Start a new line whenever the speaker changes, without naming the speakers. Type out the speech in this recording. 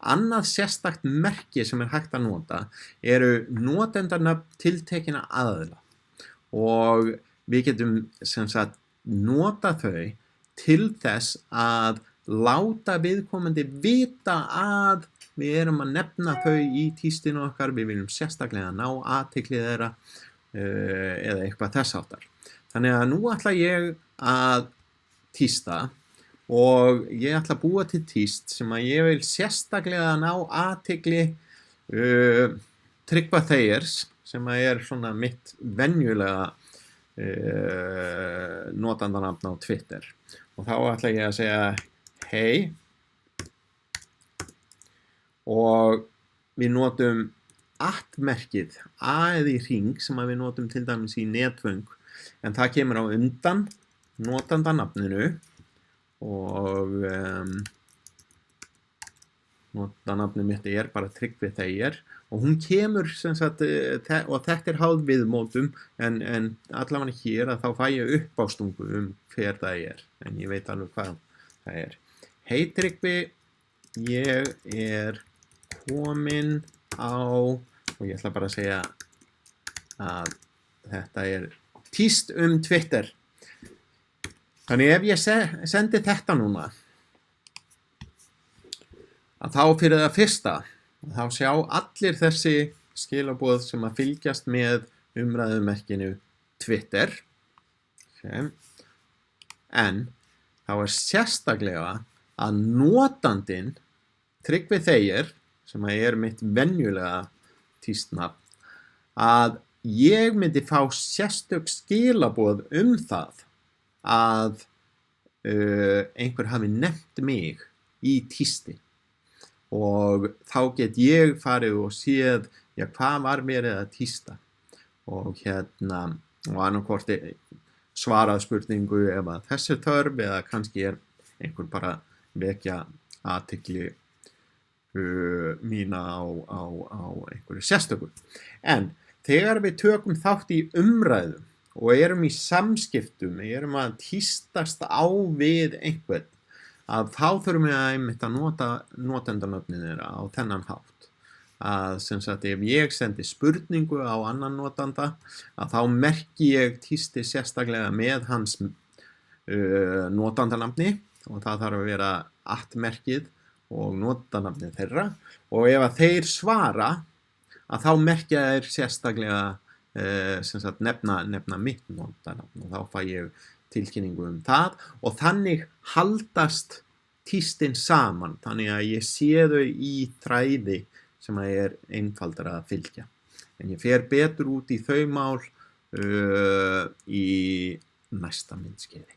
Annað sérstakt merki sem hægt að nota eru notendanöfn tiltekinna aðila og við getum sem sagt nota þau til þess að láta viðkomandi vita að við erum að nefna þau í tístinu okkar, við viljum sérstaklega ná athygli þeirra eða eitthvað þess háttar. Þannig að nú ætla ég að tísta og ég ætla að búa til tíst sem að ég vil sérstaklega ná athygli Tryggva Þeyers sem að svona mitt venjulega notandanafn á Twitter. Og þá ætla ég að segja hey og við notum @merkið eða í hring sem að við notum til dæmis í netföng en það kemur á undan notandanafninu og notandanafnið mitt bara Tryggvi Þeyr og hún kemur sem sagt og þetta háð viðmótum en allavega hér að þá fæ ég uppástungu hver það en ég veit alveg hvað það Hey Tryggvi, ég komin á og ég ætla bara að segja að þetta tíst Twitter. Þannig ef ég sendi þetta núna að þá fyrir það fyrsta þá sjá allir þessi skilaboð sem að fylgjast með umræðumerkinu Twitter en þá sérstaklega að notandinn Tryggvi Þeyr sem að mitt venjulega tístnafn að ég myndi fá sérstök skilaboð það að einhver hafi nefnt mig í tísti og þá get ég farið og séð hvað var verið að tísta og og annarkvort svarað spurningu ef að þessi þörf eða kannski einhver bara vekja athygli mína á einhverju sérstöku. En þegar við tökum þátt í umræðum og erum í samskiptum, erum að tístast á við einhvern, að þá þurfum við einmitt að nota notendanöfnin þeirra á þennan hátt. Að sem sagt ef ég sendi spurningu á annan notanda, að þá merki ég tísti sérstaklega með hans notandanafni og það þarf að vera @merkið og notandanafnið þeirra og ef að þeir svara að þá merkja þeir sérstaklega sem sagt nefna mitt notandanafn og þá fæ ég tilkynningu það og þannig haldast tístin saman þannig að ég sé þau í þræði sem að einfaldara að fylgja. En ég fer betur út í þau mál í næsta myndskeiði.